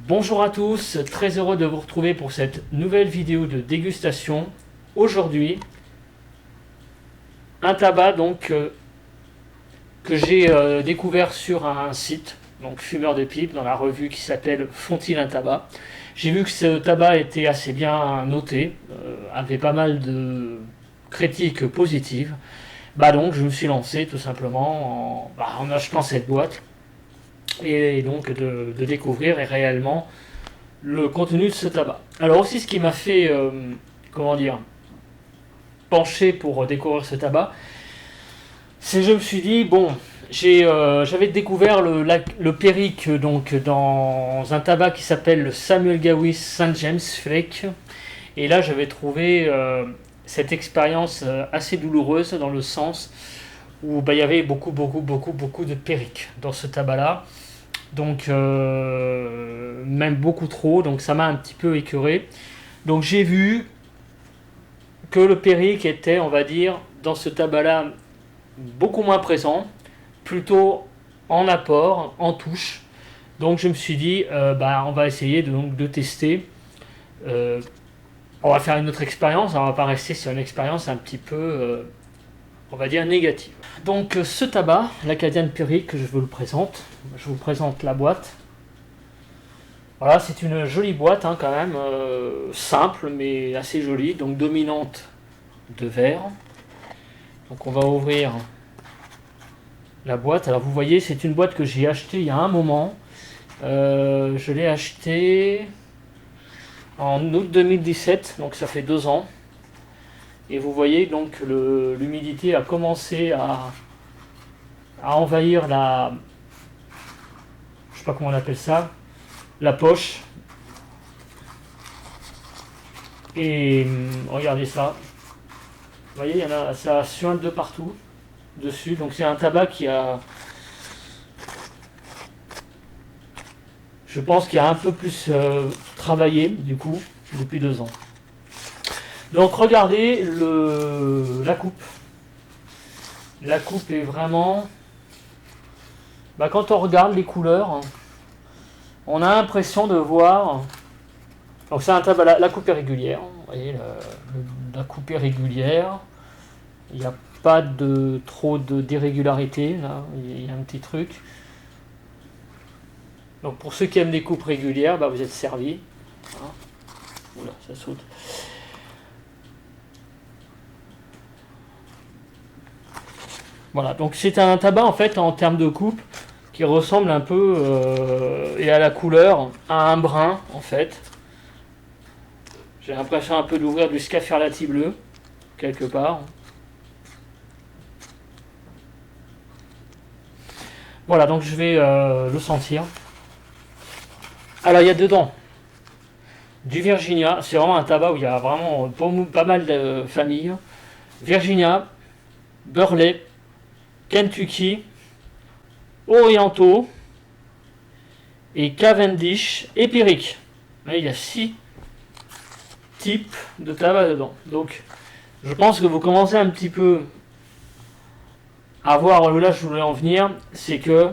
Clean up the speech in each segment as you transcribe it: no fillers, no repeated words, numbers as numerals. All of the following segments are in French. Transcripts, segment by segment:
Bonjour à tous, très heureux de vous retrouver pour cette nouvelle vidéo de dégustation. Aujourd'hui, un tabac que j'ai découvert sur un site, donc fumeur de pipe, dans la revue qui s'appelle Font-il un tabac. J'ai vu que ce tabac était assez bien noté, avait pas mal de critiques positives. Donc je me suis lancé tout simplement en achetant cette boîte et donc de découvrir réellement le contenu de ce tabac. Alors aussi ce qui m'a fait, pencher pour découvrir ce tabac, c'est que je me suis dit, j'avais découvert le Perique donc dans un tabac qui s'appelle le Samuel Gawith St. James Flake. Et là j'avais trouvé cette expérience assez douloureuse dans le sens où il y avait beaucoup de Perique dans ce tabac-là. Donc même beaucoup trop, donc ça m'a un petit peu écœuré. Donc j'ai vu que le Perique était, on va dire, dans ce tabac-là beaucoup moins présent, plutôt en apport, en touche. Donc je me suis dit, on va essayer de tester. On va faire une autre expérience, on va pas rester sur une expérience un petit peu, on va dire, négative. Donc ce tabac, l'Acadian Perique, je vous le présente. Je vous présente la boîte. Voilà, c'est une jolie boîte quand même, simple mais assez jolie, donc dominante de verre. Donc on va ouvrir la boîte. Alors vous voyez, c'est une boîte que j'ai achetée il y a un moment. Je l'ai achetée en août 2017, donc ça fait 2 ans. Et vous voyez donc l'humidité a commencé à envahir je sais pas comment on appelle ça, la poche. Et regardez ça. Vous voyez, ça suinte de partout dessus. Donc c'est un tabac je pense qu'il a un peu plus travaillé du coup depuis 2 ans. Donc regardez la coupe. La coupe est vraiment... quand on regarde les couleurs, on a l'impression de voir... Donc c'est un tabac, la coupe est régulière. Vous voyez, la coupe est régulière. Il n'y a pas trop d'irrégularité. Là, il y a un petit truc. Donc pour ceux qui aiment les coupes régulières, vous êtes servis. Hein. Oula, ça saute. Voilà, donc c'est un tabac en fait en termes de coupe qui ressemble un peu et à la couleur à un brun en fait. J'ai l'impression un peu d'ouvrir du Scaferlati bleu quelque part. Voilà, donc je vais le sentir. Alors il y a dedans du Virginia, c'est vraiment un tabac où il y a vraiment pas mal de familles. Virginia, Burley, Kentucky, Oriental et Cavendish et Perique. Il y a 6 types de tabac dedans. Donc je pense que vous commencez un petit peu à voir là je voulais en venir, c'est que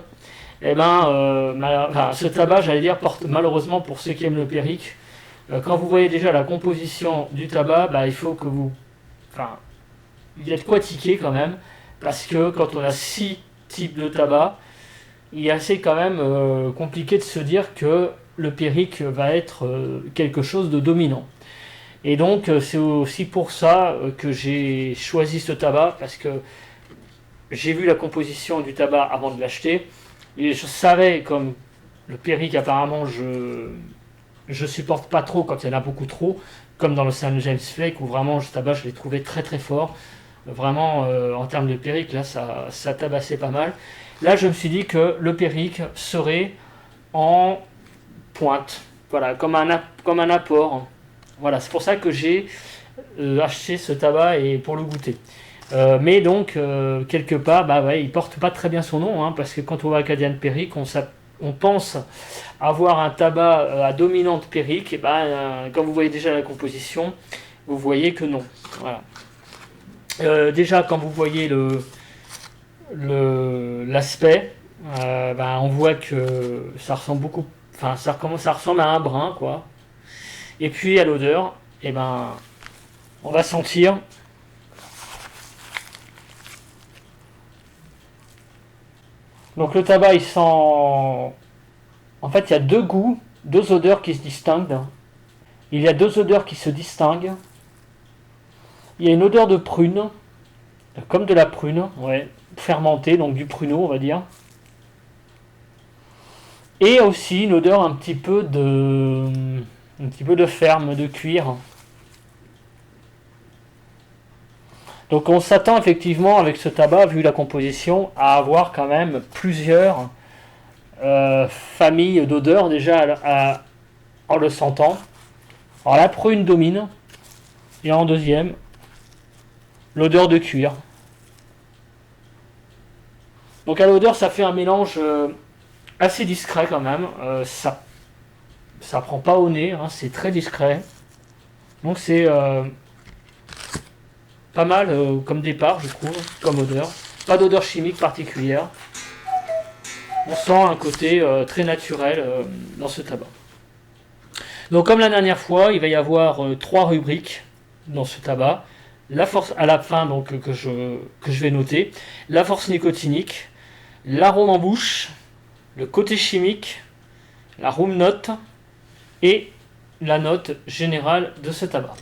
ce tabac, j'allais dire, porte malheureusement pour ceux qui aiment le Perique. Quand vous voyez déjà la composition du tabac, il faut que il y a de quoi tiquer quand même, parce que quand on a 6 types de tabac, il est assez quand même compliqué de se dire que le Perique va être quelque chose de dominant. Et donc c'est aussi pour ça que j'ai choisi ce tabac, parce que j'ai vu la composition du tabac avant de l'acheter, et je savais, comme le Perique apparemment je supporte pas trop quand il y en a beaucoup trop, comme dans le St. James Flake où vraiment ce tabac je l'ai trouvé très très fort. Vraiment en termes de Perique, là ça tabassait pas mal. Là je me suis dit que le Perique serait en pointe, voilà, comme un apport. Voilà, c'est pour ça que j'ai acheté ce tabac et pour le goûter. Mais donc quelque part, il porte pas très bien son nom, parce que quand on voit Acadian Perique, on pense avoir un tabac à dominante Perique. Et quand vous voyez déjà la composition, vous voyez que non. Voilà. Déjà quand vous voyez l'aspect, on voit que ça ressemble beaucoup enfin ça ressemble à un brin quoi. Et puis à l'odeur, et ben on va sentir. Donc le tabac il sent, en fait il y a deux goûts, deux odeurs qui se distinguent. Il y a deux odeurs qui se distinguent. Il y a une odeur de prune, comme de la prune, ouais, fermentée, donc du pruneau on va dire. Et aussi une odeur un petit peu de ferme, de cuir. Donc on s'attend effectivement avec ce tabac, vu la composition, à avoir quand même plusieurs familles d'odeurs déjà en le sentant. Alors la prune domine, et en deuxième, l'odeur de cuir. Donc à l'odeur ça fait un mélange assez discret quand même. Ça prend pas au nez, hein, c'est très discret. Donc c'est pas mal comme départ, je trouve, comme odeur. Pas d'odeur chimique particulière. On sent un côté très naturel dans ce tabac. Donc comme la dernière fois, il va y avoir trois rubriques dans ce tabac. La force à la fin donc que je vais noter. La force nicotinique, l'arôme en bouche, le côté chimique, la room note et la note générale de ce tabac.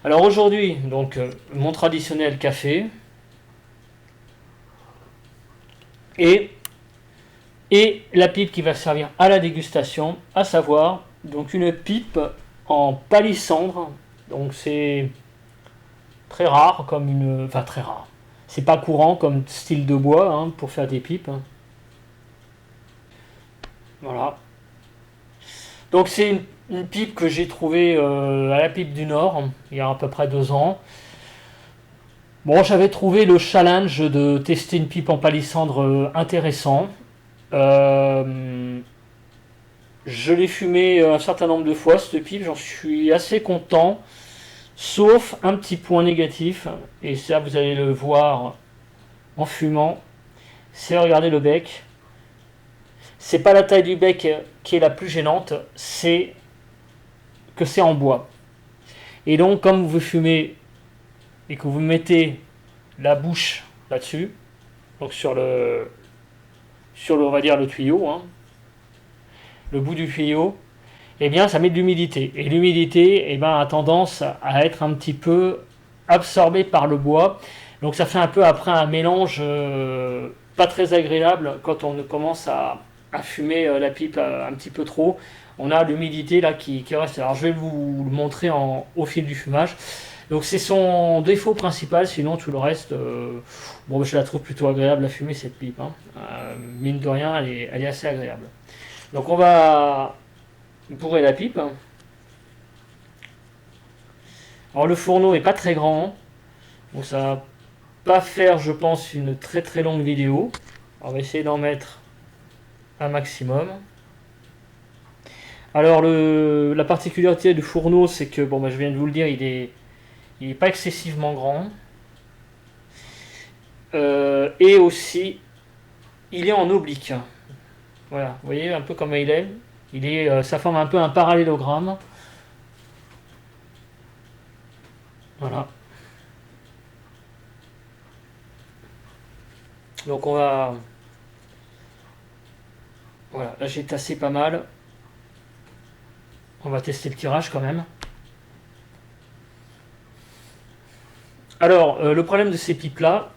Alors aujourd'hui, donc mon traditionnel café et la pipe qui va servir à la dégustation, à savoir donc une pipe en palissandre. Donc c'est très rare comme une, enfin très rare. C'est pas courant comme style de bois hein, pour faire des pipes. Voilà. Donc c'est une pipe que j'ai trouvée à la Pipe du Nord il y a à peu près 2 ans. Bon, j'avais trouvé le challenge de tester une pipe en palissandre intéressant. Euh, je l'ai fumé un certain nombre de fois cette pipe, j'en suis assez content, sauf un petit point négatif, et ça vous allez le voir en fumant, c'est regarder le bec. C'est pas la taille du bec qui est la plus gênante, c'est que c'est en bois. Et donc, comme vous fumez et que vous mettez la bouche là-dessus, donc on va dire le tuyau, hein, le bout du tuyau, eh bien, ça met de l'humidité. Et l'humidité, eh ben, a tendance à être un petit peu absorbée par le bois. Donc, ça fait un peu après un mélange pas très agréable quand on commence à fumer la pipe un petit peu trop. On a l'humidité là qui reste. Alors, je vais vous le montrer au fil du fumage. Donc, c'est son défaut principal. Sinon, tout le reste, bon, je la trouve plutôt agréable à fumer cette pipe. Hein. Mine de rien, elle est assez agréable. Donc, on va bourrer la pipe. Alors le fourneau est pas très grand, donc ça va pas faire je pense une très très longue vidéo. On va essayer d'en mettre un maximum. Alors la particularité du fourneau c'est que, bon bah, je viens de vous le dire, il est pas excessivement grand. Et aussi il est en oblique. Voilà, vous voyez un peu comme il est. Ça forme un peu un parallélogramme. Voilà. Donc on va... Voilà, là j'ai tassé pas mal. On va tester le tirage quand même. Alors, le problème de ces pipes là,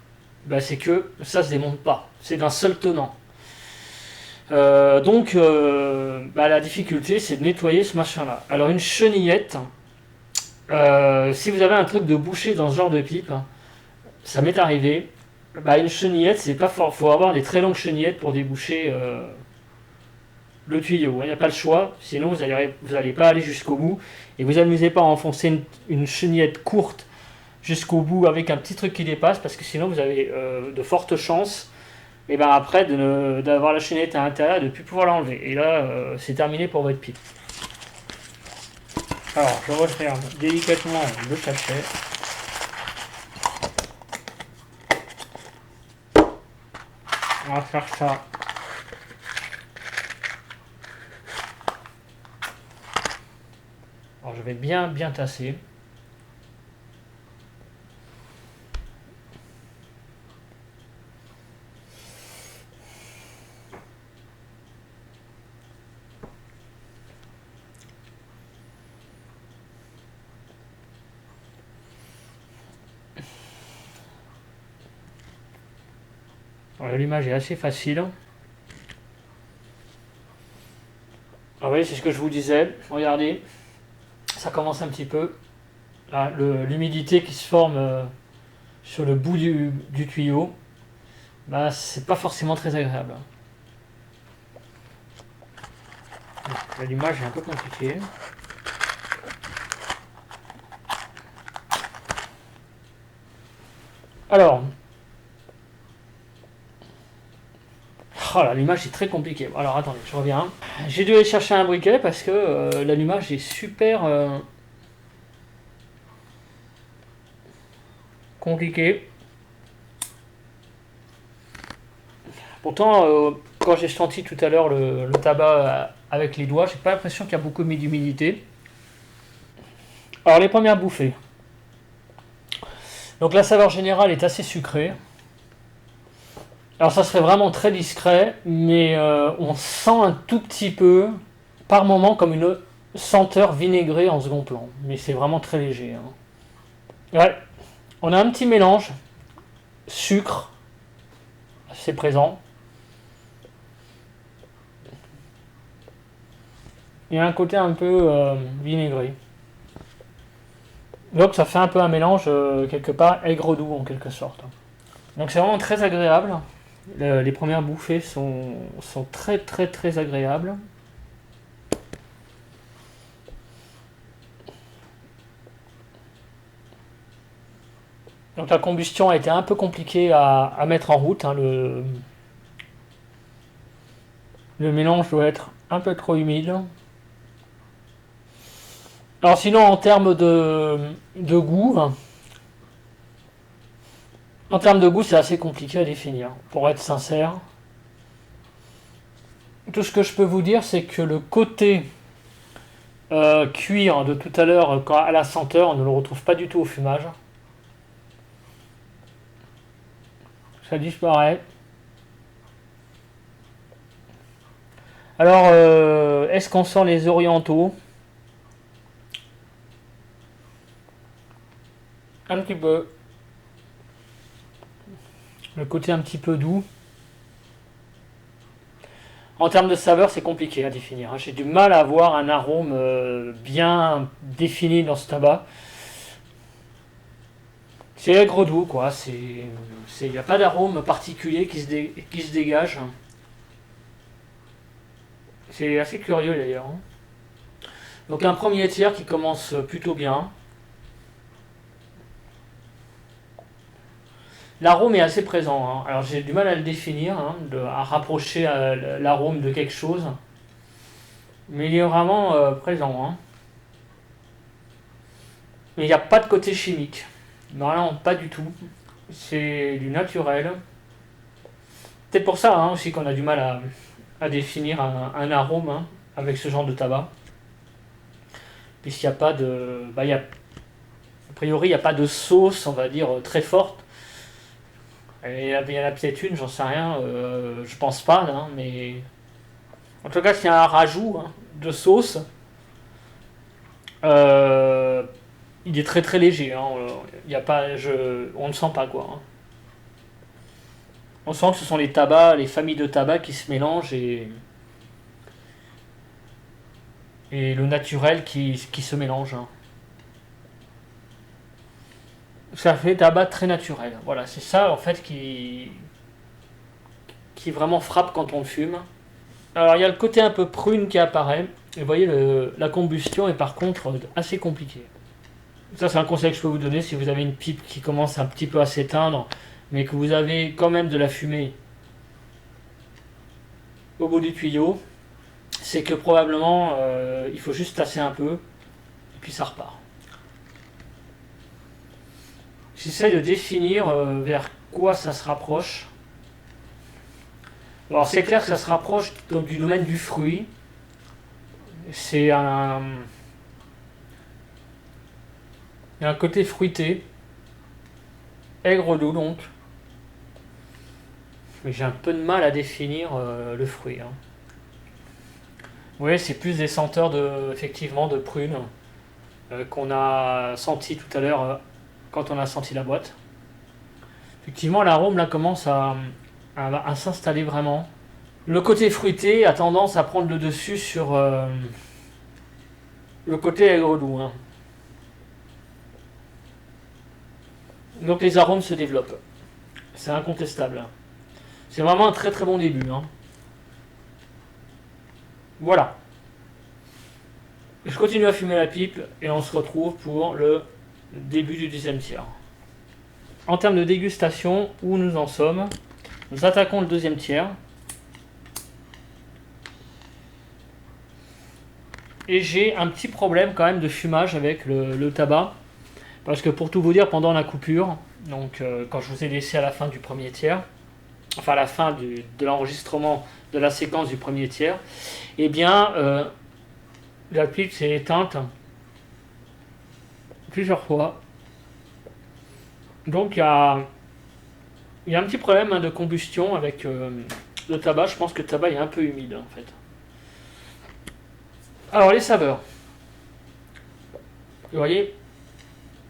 bah, c'est que ça se démonte pas. C'est d'un seul tenant. Donc, bah, la difficulté, c'est de nettoyer ce machin-là. Alors, une chenillette, si vous avez un truc de boucher dans ce genre de pipe, ça m'est arrivé. Bah, une chenillette, c'est pas fort. Faut avoir des très longues chenillettes pour déboucher le tuyau. Il n'y a pas le choix, sinon vous allez pas aller jusqu'au bout. Et vous amusez pas à enfoncer une chenillette courte jusqu'au bout avec un petit truc qui dépasse, parce que sinon vous avez de fortes chances et ben après d'avoir la chenillette à l'intérieur et de ne plus pouvoir l'enlever. Et là, c'est terminé pour votre pipe. Alors, je referme délicatement le sachet. On va faire ça je vais bien tasser. L'image est assez facile. Ah oui, c'est ce que je vous disais. Regardez, ça commence un petit peu. Là, l'humidité qui se forme sur le bout du tuyau, bah, c'est pas forcément très agréable. L'image est un peu compliquée. Alors, oh là, l'image est très compliquée. Alors attendez, je reviens. J'ai dû aller chercher un briquet parce que l'allumage est super compliqué. Pourtant, quand j'ai senti tout à l'heure le tabac avec les doigts, j'ai pas l'impression qu'il y a beaucoup d'humidité. Alors les premières bouffées. Donc la saveur générale est assez sucrée. Alors ça serait vraiment très discret, mais on sent un tout petit peu, par moment, comme une senteur vinaigrée en second plan. Mais c'est vraiment très léger. Hein. Ouais, on a un petit mélange sucre, assez présent. Il y a un côté un peu vinaigré. Donc ça fait un peu un mélange, quelque part, aigre-doux en quelque sorte. Donc c'est vraiment très agréable. Les premières bouffées sont très agréables. Donc la combustion a été un peu compliquée à mettre en route. Hein. Le mélange doit être un peu trop humide. Alors sinon en termes de goût, c'est assez compliqué à définir, pour être sincère. Tout ce que je peux vous dire, c'est que le côté cuir de tout à l'heure, à la senteur, on ne le retrouve pas du tout au fumage. Ça disparaît. Alors, est-ce qu'on sent les orientaux? Un petit peu. Le côté un petit peu doux. En termes de saveur, c'est compliqué à définir. J'ai du mal à avoir un arôme bien défini dans ce tabac. C'est aigre-doux, quoi. Il n'y a pas d'arôme particulier qui se dégage. C'est assez curieux d'ailleurs. Donc un premier tiers qui commence plutôt bien. L'arôme est assez présent. Hein. Alors j'ai du mal à le définir, à rapprocher l'arôme de quelque chose. Mais il est vraiment présent. Hein. Mais il n'y a pas de côté chimique. Non, pas du tout. C'est du naturel. C'est pour ça aussi qu'on a du mal à définir un arôme avec ce genre de tabac. Puisqu'il n'y a pas de... a priori, il n'y a pas de sauce, on va dire, très forte. Il y en a peut-être une, j'en sais rien, je pense pas, mais en tout cas, s'il y a un rajout de sauce, il est très léger. Il y a pas, on ne sent pas quoi. On sent que ce sont les tabacs, les familles de tabac qui se mélangent et le naturel qui se mélange. Ça fait tabac très naturel. Voilà, c'est ça en fait qui vraiment frappe quand on le fume. Alors il y a le côté un peu prune qui apparaît. Et vous voyez, la combustion est par contre assez compliquée. Ça c'est un conseil que je peux vous donner si vous avez une pipe qui commence un petit peu à s'éteindre, mais que vous avez quand même de la fumée au bout du tuyau, c'est que probablement il faut juste tasser un peu et puis ça repart. J'essaie de définir vers quoi ça se rapproche. Alors c'est clair que ça se rapproche du domaine du fruit. C'est Il y a un côté fruité, aigre doux donc. Mais j'ai un peu de mal à définir le fruit. Hein. Oui, c'est plus des senteurs effectivement de prunes qu'on a senti tout à l'heure quand on a senti la boîte. Effectivement, l'arôme là commence à s'installer vraiment. Le côté fruité a tendance à prendre le dessus sur le côté aigre-doux. Hein. Donc les arômes se développent. C'est incontestable. C'est vraiment un très très bon début. Hein. Voilà. Je continue à fumer la pipe et on se retrouve pour le début du deuxième tiers. En termes de dégustation, où nous en sommes, nous attaquons le deuxième tiers. Et j'ai un petit problème quand même de fumage avec le tabac. Parce que pour tout vous dire, pendant la coupure, donc quand je vous ai laissé à la fin du premier tiers, enfin à la fin de l'enregistrement de la séquence du premier tiers, eh bien la pipe s'est éteinte plusieurs fois. Donc il y a un petit problème de combustion avec le tabac. Je pense que le tabac est un peu humide en fait. Alors les saveurs. Vous voyez,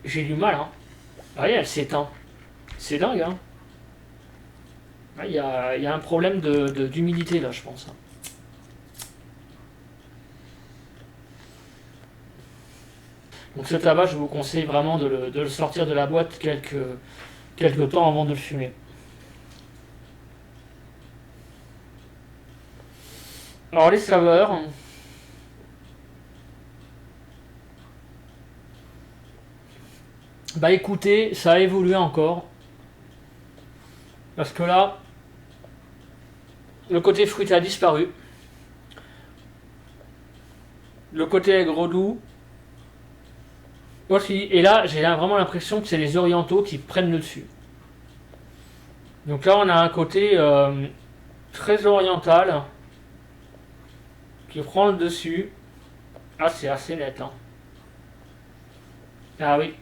j'ai du mal. Hein. Vous voyez, elle s'éteint. C'est dingue. Hein. Il y a un problème d'humidité là, je pense. Donc ce tabac, je vous conseille vraiment de le sortir de la boîte quelques temps avant de le fumer. Alors les saveurs. Bah écoutez, ça a évolué encore. Parce que là, le côté fruité a disparu. Le côté aigre doux aussi. Et là, j'ai vraiment l'impression que c'est les orientaux qui prennent le dessus. Donc là, on a un côté très oriental qui prend le dessus. Ah, c'est assez net. Hein. Ah oui.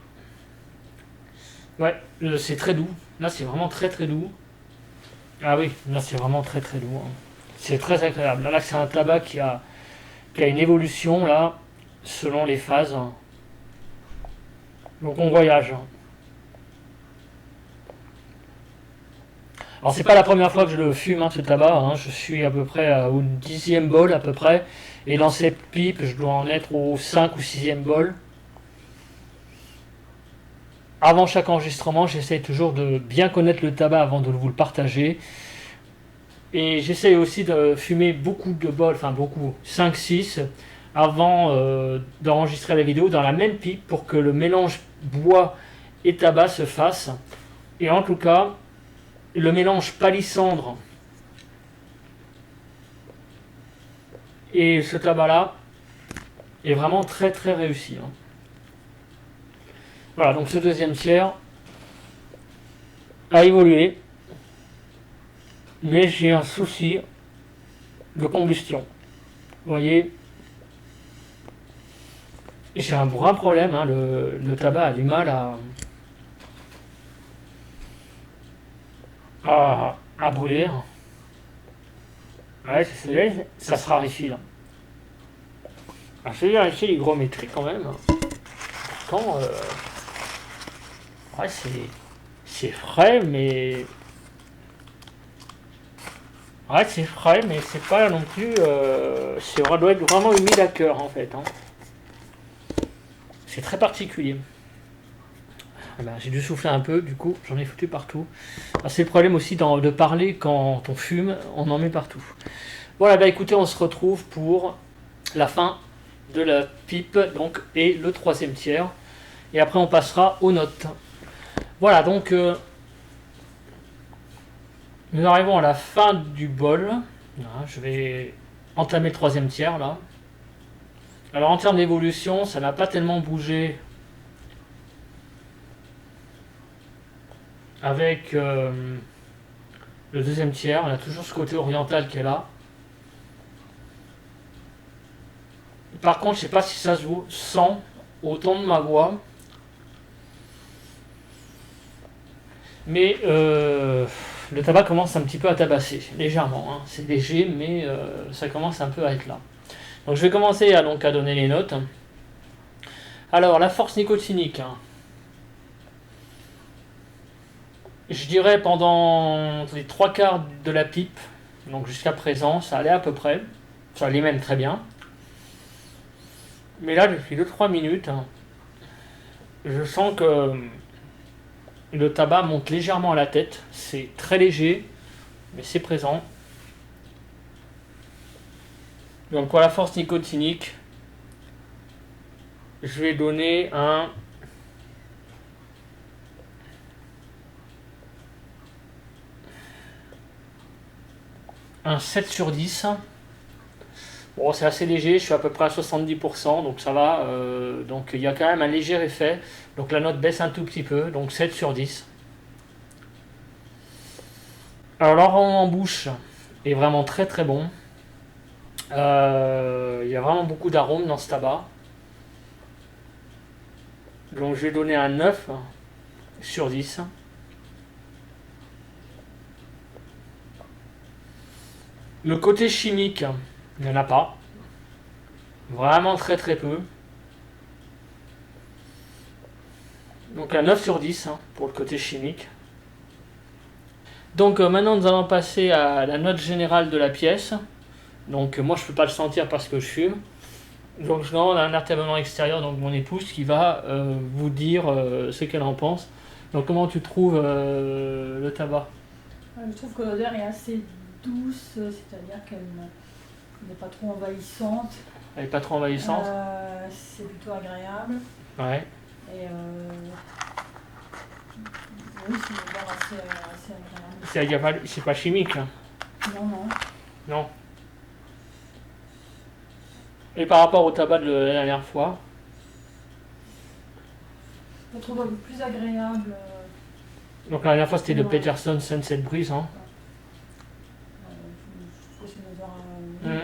Ouais, c'est très doux. Là, c'est vraiment très très doux. Ah oui, là, c'est vraiment très très doux. Hein. C'est très agréable. Là, c'est un tabac qui a une évolution, là, selon les phases. Donc, on voyage. Alors, c'est pas la première fois que je le fume, hein, ce tabac. Hein. Je suis à peu près au 10e bol, à peu près. Et dans cette pipe, je dois en être au 5 ou 6e bol. Avant chaque enregistrement, j'essaie toujours de bien connaître le tabac avant de vous le partager. Et j'essaie aussi de fumer beaucoup de bols, enfin beaucoup, 5-6, avant d'enregistrer la vidéo dans la même pipe pour que le mélange bois et tabac se fasse. Et en tout cas, le mélange palissandre et ce tabac-là est vraiment très très réussi. Hein. Voilà, donc ce deuxième tiers a évolué, mais j'ai un souci de combustion. Vous voyez, j'ai un vrai problème, hein, le tabac a du mal à brûler. Ouais, ça se raréfie là. Alors, je vais vérifier l'hygrométrie quand même. Pourtant, ouais, c'est frais, mais. Ouais, c'est frais, mais c'est pas non plus. Ça doit être vraiment humide à cœur en fait. Hein. C'est très particulier. Ah ben, j'ai dû souffler un peu, du coup, j'en ai foutu partout. Ah, c'est le problème aussi de parler quand on fume, on en met partout. Voilà, bah écoutez, on se retrouve pour la fin de la pipe donc, et le troisième tiers. Et après, on passera aux notes. Voilà, donc nous arrivons à la fin du bol. Voilà, je vais entamer le troisième tiers là. Alors en termes d'évolution, ça n'a pas tellement bougé avec le deuxième tiers. On a toujours ce côté oriental qui est là. Par contre, je ne sais pas si ça se sent au ton de ma voix. Mais le tabac commence un petit peu à tabasser, légèrement, hein. C'est léger, mais ça commence un peu à être là. Donc je vais commencer à donner les notes. Alors, la force nicotinique, hein. Je dirais pendant les trois quarts de la pipe, donc jusqu'à présent, ça allait à peu près. Ça allait même très bien. Mais là, depuis 2-3 minutes, hein, je sens que le tabac monte légèrement à la tête. C'est très léger, mais c'est présent. Donc pour la force nicotinique, je vais donner un 7 sur 10. Bon, c'est assez léger, je suis à peu près à 70%, donc ça va. Donc il y a quand même un léger effet. Donc la note baisse un tout petit peu, donc 7 sur 10. Alors l'arôme en bouche est vraiment très très bon. Il y a vraiment beaucoup d'arômes dans ce tabac. Donc je vais donner un 9 sur 10. Le côté chimique, il n'y en a pas. Vraiment très très peu. Donc un 9 sur 10 pour le côté chimique. Donc maintenant nous allons passer à la note générale de la pièce. Donc moi je ne peux pas le sentir parce que je fume. Donc je demande à un intervenant extérieur, donc mon épouse, qui va vous dire ce qu'elle en pense. Donc comment tu trouves le tabac? Je trouve que l'odeur est assez douce, c'est-à-dire qu'elle n'est pas trop envahissante. Elle n'est pas trop envahissante? C'est plutôt agréable. Ouais. Et oui, c'est une odeur assez agréable. C'est pas chimique là? Non, non. Non. Et par rapport au tabac de la dernière fois? Je trouve un peu plus agréable. Donc la dernière fois c'était le Ouais. Peterson Sunset Breeze. Hein. Je trouve que c'est une odeur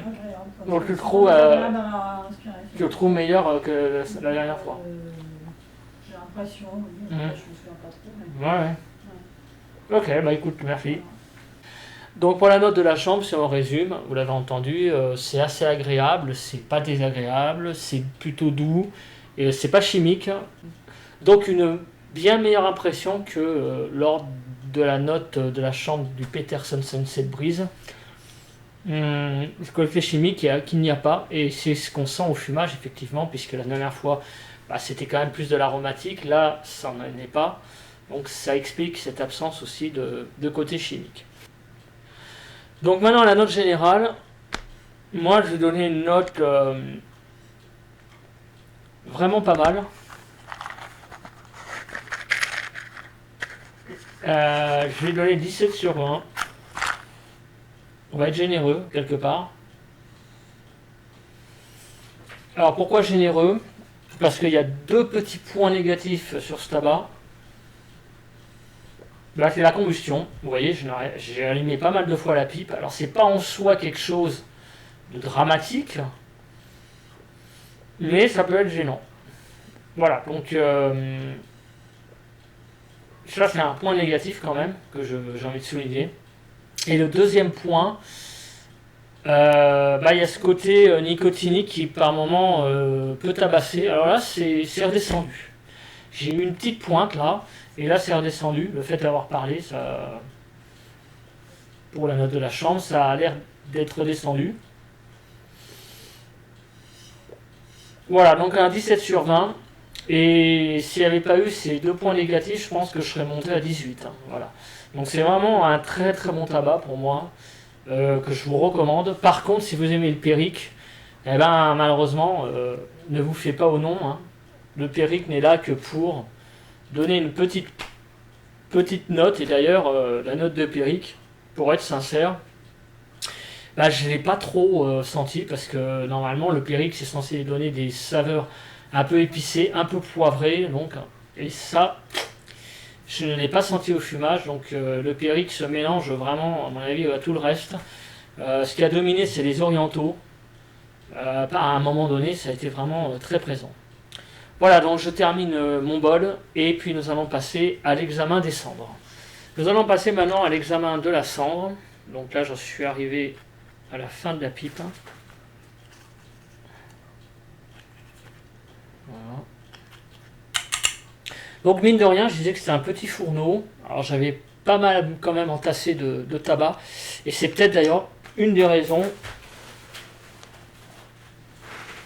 agréable. Donc tu C'est trouves, agréable à inspirer. tu le trouves meilleur que la dernière fois? J'ai l'impression, oui. Mhm. Je me souviens pas trop. Mais... Ouais. Ok, bah écoute, merci. Donc pour la note de la chambre, si on résume, vous l'avez entendu, c'est assez agréable, c'est pas désagréable, c'est plutôt doux, et c'est pas chimique. Donc une bien meilleure impression que lors de la note de la chambre du Peterson Sunset Breeze. Le côté chimique qu'il n'y a pas, et c'est ce qu'on sent au fumage effectivement, puisque la dernière fois c'était quand même plus de l'aromatique, là ça n'en est pas. Donc ça explique cette absence aussi de côté chimique. Donc maintenant la note générale, moi je vais donner une note vraiment pas mal. Je vais donner 17 sur 20. On va être généreux quelque part. Alors pourquoi généreux? Parce qu'il y a deux petits points négatifs sur ce tabac. Là c'est la combustion, vous voyez, j'ai allumé pas mal de fois la pipe, alors c'est pas en soi quelque chose de dramatique, mais ça peut être gênant. Voilà, donc ça c'est un point négatif quand même, que j'ai envie de souligner. Et le deuxième point, il y a ce côté nicotinique qui par moment peut tabasser, alors là c'est redescendu. J'ai eu une petite pointe là, et là c'est redescendu, le fait d'avoir parlé, ça, pour la note de la chambre, ça a l'air d'être redescendu. Voilà, donc un 17 sur 20, et s'il n'y avait pas eu ces deux points négatifs, je pense que je serais monté à 18. Voilà. Donc c'est vraiment un très très bon tabac pour moi, que je vous recommande. Par contre, si vous aimez le Périque, eh ben, malheureusement, ne vous fiez pas au nom. Le Périque n'est là que pour donner une petite note, et d'ailleurs la note de Périque, pour être sincère, je ne l'ai pas trop senti, parce que normalement le Périque c'est censé donner des saveurs un peu épicées, un peu poivrées, donc, et ça je ne l'ai pas senti au fumage, donc le Périque se mélange vraiment à mon avis à tout le reste. Ce qui a dominé c'est les orientaux, à un moment donné ça a été vraiment très présent. Voilà, donc je termine mon bol, et puis nous allons passer à l'examen des cendres. Nous allons passer maintenant à l'examen de la cendre. Donc là, je suis arrivé à la fin de la pipe. Voilà. Donc mine de rien, je disais que c'était un petit fourneau. Alors j'avais pas mal quand même entassé de tabac. Et c'est peut-être d'ailleurs une des raisons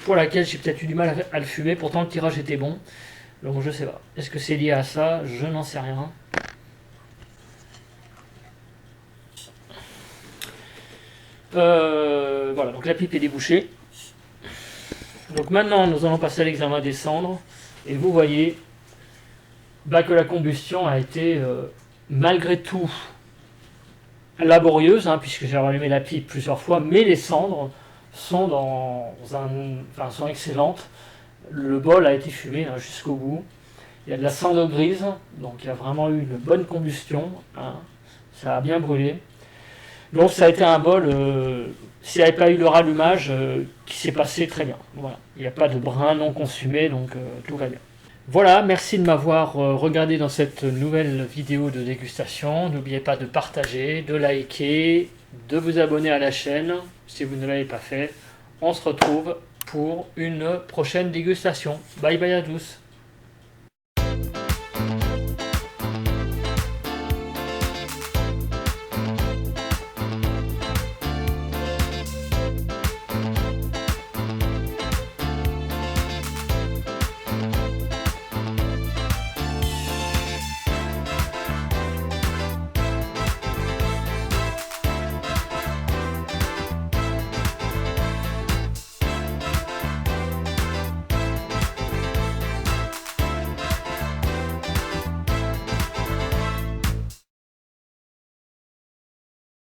pour laquelle j'ai peut-être eu du mal à le fumer. Pourtant le tirage était bon. Donc je sais pas. Est-ce que c'est lié à ça? Je n'en sais rien. Voilà, donc la pipe est débouchée. Donc maintenant nous allons passer à l'examen des cendres. Et vous voyez que la combustion a été malgré tout laborieuse, puisque j'ai rallumé la pipe plusieurs fois, mais les cendres sont sont excellentes. Le bol a été fumé jusqu'au bout. Il y a de la cendre grise, donc il y a vraiment eu une bonne combustion. Ça a bien brûlé. Donc ça a été un bol, s'il n'y avait pas eu le rallumage, qui s'est passé très bien. Voilà. Il n'y a pas de brin non consumé, donc tout va bien. Voilà, merci de m'avoir regardé dans cette nouvelle vidéo de dégustation. N'oubliez pas de partager, de liker, de vous abonner à la chaîne si vous ne l'avez pas fait. On se retrouve pour une prochaine dégustation. Bye bye à tous.